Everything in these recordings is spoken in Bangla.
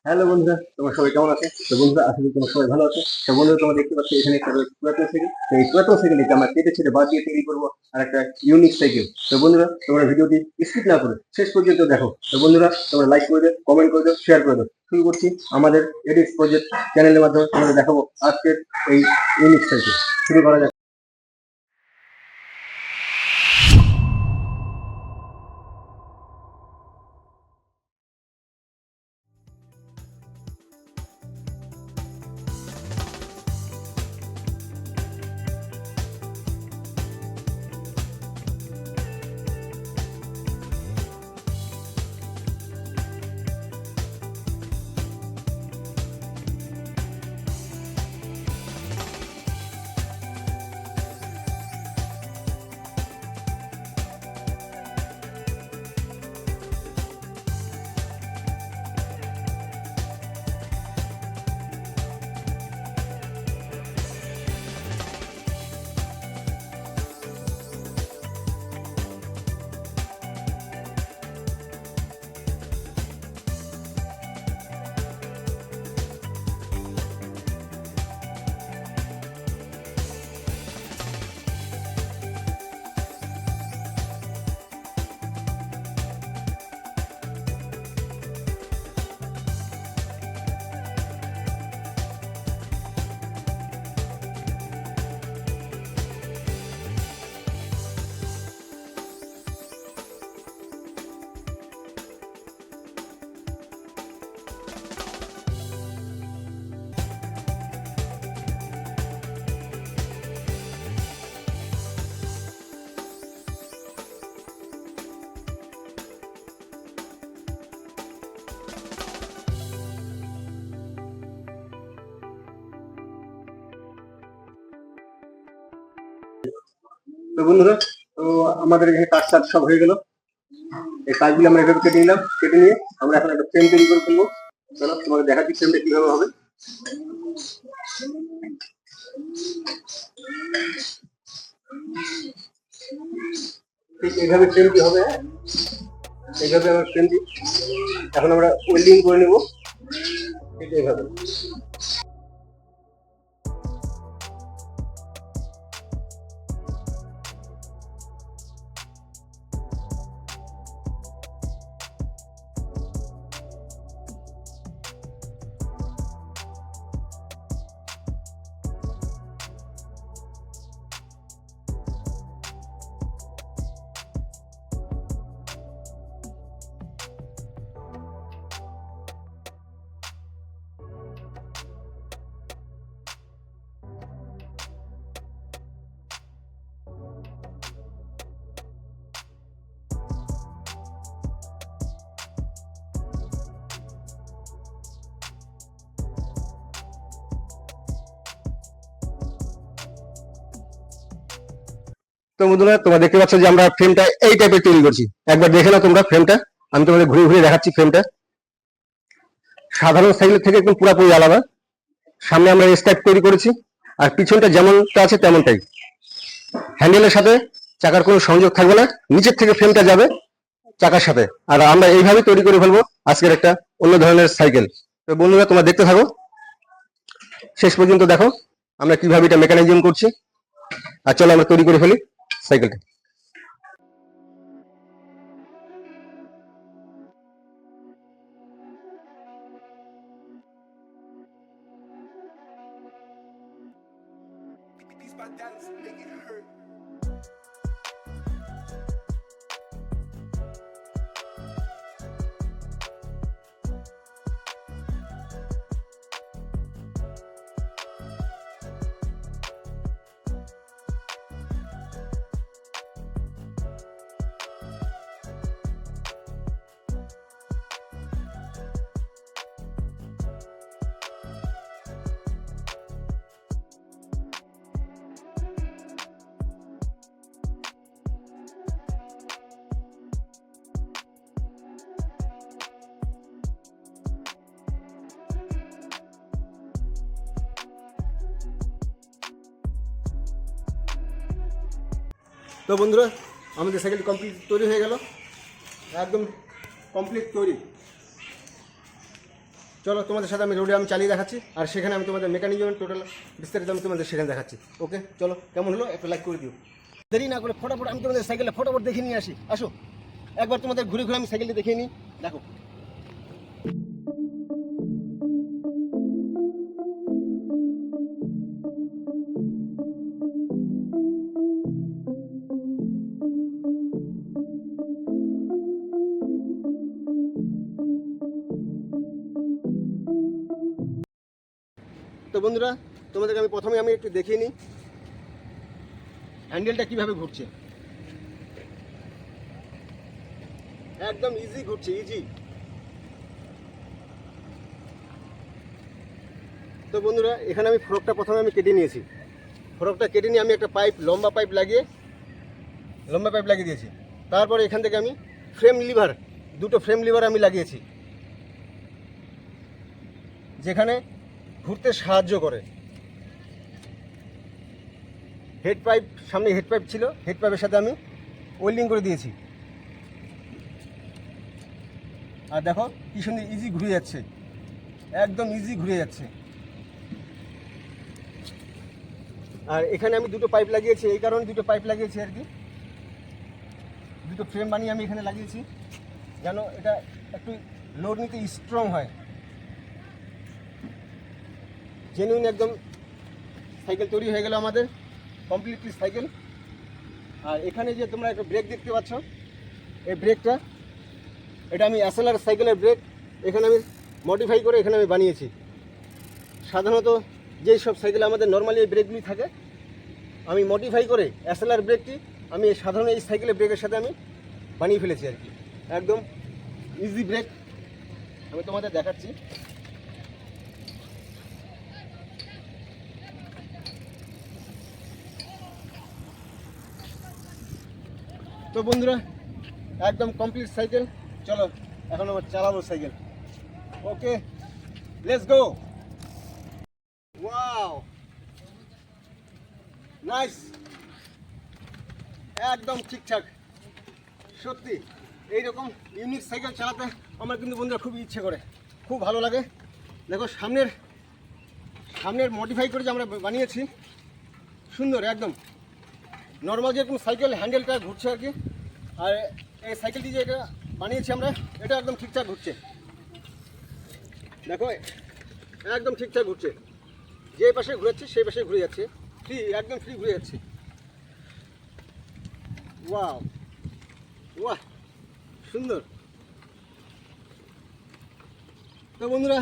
হ্যালো বন্ধুরা, তোমরা সবাই কেমন আছো? তো বন্ধুরা, আশা করি তোমরা সবাই ভালো আছো। তো বন্ধুরা, তোমরা দেখতে পাচ্ছ এখানে একটা পুরাতন সাইকেল। তো এই পুরাতন সাইকেলটিকে আমরা কেটে ছেড়ে বাদ দিয়ে তৈরি করবো আর একটা ইউনিক সাইকেল। তো বন্ধুরা, তোমরা ভিডিওটি স্কিপ না করে শেষ পর্যন্ত দেখো। তো বন্ধুরা, তোমরা লাইক করে দাও, কমেন্ট করে দাও, শেয়ার করে দাও। শুরু করছি আমাদের এডিক্স প্রজেক্ট চ্যানেলের মাধ্যমে তোমাদের দেখাবো আজকের এই ইউনিক সাইকেল। শুরু করা যাক। তো বন্ধুরা, তো আমাদের এখানে কাজ সব হয়ে গেল। এই কাজগুলো আমরা এভাবে কেটে নিলাম। কেটে নিয়ে আমরা এখন একটা ফ্রেম তৈরি করে ফেলবো। চলো তোমাকে দেখাচ্ছি ফ্রেমটা কিভাবে হবে। ঠিক এইভাবে ফ্রেমটি হবে। এইভাবে আমার ফ্রেমটি এখন আমরা ওয়েল্ডিং করে নেব। ঠিক এইভাবে। তো বন্ধুরা, তোমরা দেখতে পাচ্ছ যে আমরা ফ্রেমটা এই টাইপের তৈরি করছি। একবার দেখে নাও তোমরা ফ্রেমটা। আমি তোমাদের ঘুরে ঘুরে দেখাচ্ছি ফ্রেমটা। সাধারণ সাইকেল থেকে একদম পুরোপুরি আলাদা। সামনে আমরা স্ট্যাক তৈরি করেছি, আর পিছনটা যেমনটা আছে তেমনটাই। হ্যান্ডেলের সাথে চাকার কোনো সংযোগ থাকবে না, নিচের থেকে ফ্রেমটা যাবে চাকার সাথে। আর আমরা এইভাবে তৈরি করে ফেলবো আজকের একটা অন্য ধরনের সাইকেল। তো বন্ধুরা, তোমরা দেখতে থাকো, শেষ পর্যন্ত দেখো আমরা কিভাবে এটা মেকানিজম করছি। আর চলো আমরা তৈরি করে ফেলি সাইকেলটা। তো বন্ধুরা, আমাদের সাইকেল কমপ্লিট তৈরি হয়ে গেল, একদম কমপ্লিট তৈরি। চলো তোমাদের সাথে আমি রোডে আমি চালিয়ে দেখাচ্ছি, আর সেখানে আমি তোমাদের মেকানিজম টোটাল বিস্তারিত আমি তোমাদের সেখানে দেখাচ্ছি। ওকে চলো, কেমন হলো একটা লাইক করে দিও। দেরি না করে ফটাফট আমি তোমাদের সাইকেলে ফটাফট দেখে নিয়ে আসি। আসো একবার তোমাদের ঘুরে ঘুরে আমি সাইকেলটা দেখিয়ে নিই। দেখো তো বন্ধুরা, তোমাদেরকে আমি প্রথমে একটু দেখিয়ে নিই হ্যান্ডেলটা কিভাবে ঘুরছে। একদম ইজি ঘুরছে, ইজি। তো বন্ধুরা, এখানে আমি ফ্রকটা প্রথমে আমি কেটে নিয়েছি। ফ্রকটা কেটে নিয়ে আমি একটা পাইপ, লম্বা পাইপ লাগিয়ে দিয়েছি। তারপরে এখান থেকে আমি দুটো ফ্রেম লিভার আমি লাগিয়েছি, যেখানে ঘুরতে সাহায্য করে। হেড পাইপ, সামনে হেড পাইপ ছিল, হেড পাইপের সাথে আমি ওয়েল্ডিং করে দিয়েছি। আর দেখো কি সুন্দর ইজি ঘুরে যাচ্ছে, একদম ইজি ঘুরে যাচ্ছে। আর এখানে আমি দুটো পাইপ লাগিয়েছি, এই কারণে দুটো পাইপ লাগিয়েছি আর কি, দুটো ফ্রেম বানিয়ে আমি এখানে লাগিয়েছি, যেন এটা একটু লোড নিতে স্ট্রং হয়। জেনুইন একদম সাইকেল তৈরি হয়ে গেল আমাদের, কমপ্লিটলি সাইকেল। আর এখানে যে তোমরা একটা ব্রেক দেখতে পাচ্ছ, এই ব্রেকটা, এটা আমি এসএলআর সাইকেলের ব্রেক এখানে আমি মডিফাই করে এখানে আমি বানিয়েছি। সাধারণত যেই সব সাইকেলে আমাদের নর্মালি এই ব্রেকগুলি থাকে, আমি মডিফাই করে এসএলআর ব্রেকটি আমি সাধারণ এই সাইকেলের ব্রেকের সাথে আমি বানিয়ে ফেলেছি আর কি। একদম ইজি ব্রেক আমি তোমাদের দেখাচ্ছি। তো বন্ধুরা, একদম কমপ্লিট সাইকেল। চলো এখন আমার চালাবো cycle. Okay, let's go. Wow, nice, একদম ঠিকঠাক। সত্যি এইরকম ইউনিক সাইকেল চালাতে আমার কিন্তু বন্ধুরা খুব ইচ্ছে করে, খুব ভালো লাগে। দেখো সামনের মডিফাই করে যে আমরা বানিয়েছি, সুন্দর একদম। নর্মাল যেরকম সাইকেল হ্যান্ডেলটা ঘুরছে আর কি, আর এই সাইকেলটি যে এটা বানিয়েছি আমরা, এটা একদম ঠিকঠাক ঘুরছে। দেখো একদম ঠিকঠাক ঘুরছে, যে পাশে ঘুরেছে সেই পাশে ঘুরে যাচ্ছে, ফ্রি, একদম ফ্রি ঘুরে যাচ্ছে। ওয়াও, ওয়াহ, সুন্দর। তো বন্ধুরা,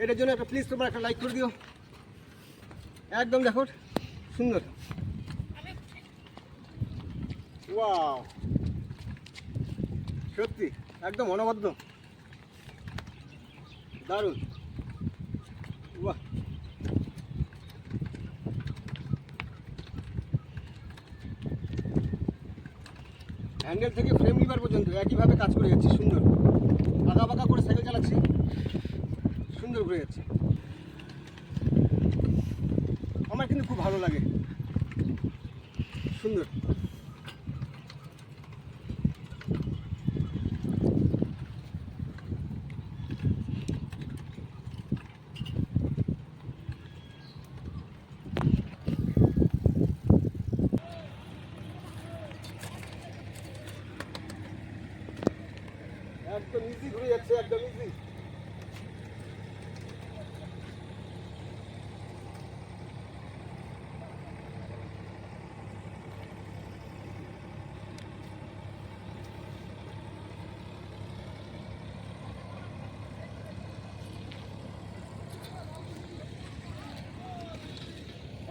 এটার জন্য একটা প্লিজ তোমরা একটা লাইক করে দিও। একদম দেখো সুন্দর, ওয়াও, সত্যি একদম অনবদ্য, দারুণ, বাহ। হ্যান্ডেল থেকে ফ্রেম লিভার পর্যন্ত একইভাবে কাজ করে যাচ্ছে, সুন্দর। বাঁকা বাঁকা করে সাইকেল চালাচ্ছি, সুন্দর ঘুরে যাচ্ছে। আমার কিন্তু খুব ভালো লাগে, সুন্দর। একদম ইজি ঘুরে যাচ্ছে, একদম ইজি।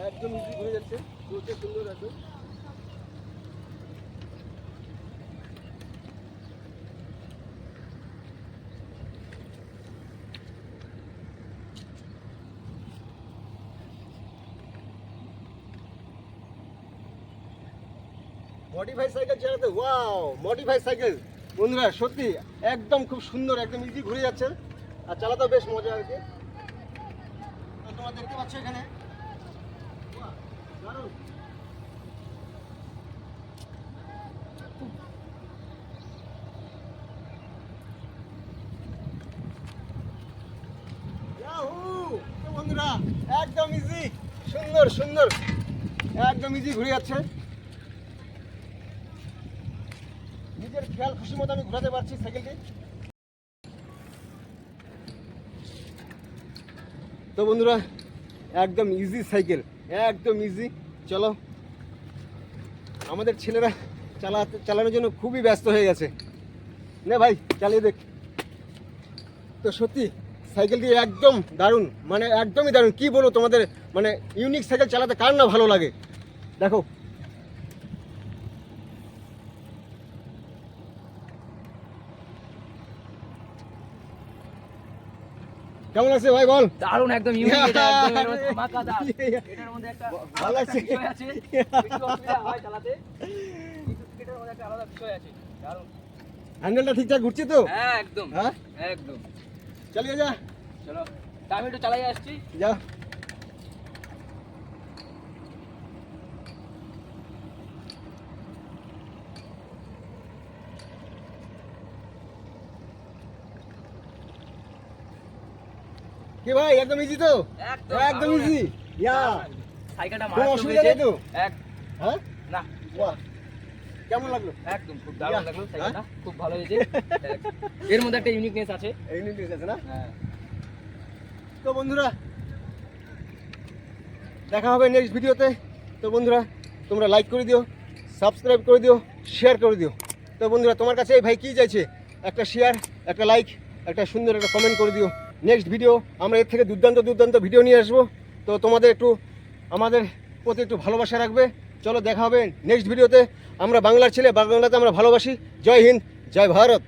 একদম ইজি ঘুরে যাচ্ছে, ঘুরতে সুন্দর একদম। মডিফাই সাইকেল চালাতে, ওয়াও, মডিফাই সাইকেল বন্ধুরা সত্যি একদম খুব সুন্দর, একদম ইজি ঘুরে যাচ্ছে, আর চালাতেও বেশ মজা আর কি। তোমরা দেখতে পাচ্ছ এখানে, দারুণ। বন্ধুরা একদম ইজি, সুন্দর সুন্দর, একদম ইজি ঘুরে যাচ্ছে। নিজের খেয়াল খুশি মতো আমি ঘোরাতে পারছি সাইকেলটি। তো বন্ধুরা একদম ইজি সাইকেল, একদম ইজি। চলো, আমাদের ছেলেরা চালানোর জন্য খুবই ব্যস্ত হয়ে গেছে। নে ভাই চালিয়ে দেখ। তো সত্যি সাইকেলটি একদম দারুণ, মানে একদমই দারুণ। কি বলবো তোমাদের, মানে ইউনিক সাইকেল চালাতে কার না ভালো লাগে। দেখো কেমন আছে ভাই বল? দারুণ, একদম ইউনিক, এটা একদম এর মধ্যে ধামাকাদার। এটার মধ্যে একটা ভালো লাগছে। বিষয় আছে, একটু অসুবিধা হয় চালাতে, কিন্তু এটার মধ্যে একটা আলাদা বিষয় আছে। দারুণ, হ্যান্ডেলটা ঠিকঠাক ঘুরছে তো? হ্যাঁ একদম, হ্যাঁ একদম। চালিয়ে যা। চলো তা আমি একটু চালাই আসছি। যা। কি ভাই একদম ইজি তো? একদম ইজি। ইয়া, সাইকেলটা কোনো মারাত্মক অসুবিধা হয়েছে। নেই তো? এক হ্যাঁ না, বাহ, কেমন লাগলো? একদম খুব দারুণ লাগলো, সাইকেলটা খুব ভালো হয়েছে। এর মধ্যে একটা ইউনিকনেস আছে। এই নিয়ে আছে না? হ্যাঁ। তো বন্ধুরা দেখা হবে নেক্সট ভিডিওতে। তো বন্ধুরা তোমরা লাইক করে দিও, সাবস্ক্রাইব করে দিও, শেয়ার করে দিও। তো বন্ধুরা তোমার কাছে এই ভাই কী চাইছে? একটা শেয়ার, একটা লাইক, একটা সুন্দর একটা কমেন্ট করে দিও। নেক্সট ভিডিও আমরা এর থেকে দুর্দান্ত দুর্দান্ত ভিডিও নিয়ে আসবো। তো তোমাদের একটু আমাদের প্রতি একটু ভালোবাসা রাখবে। চলো দেখা হবে নেক্সট ভিডিওতে। আমরা বাংলার ছেলে, বাংলাতে আমরা ভালোবাসি। জয় হিন্দ, জয় ভারত।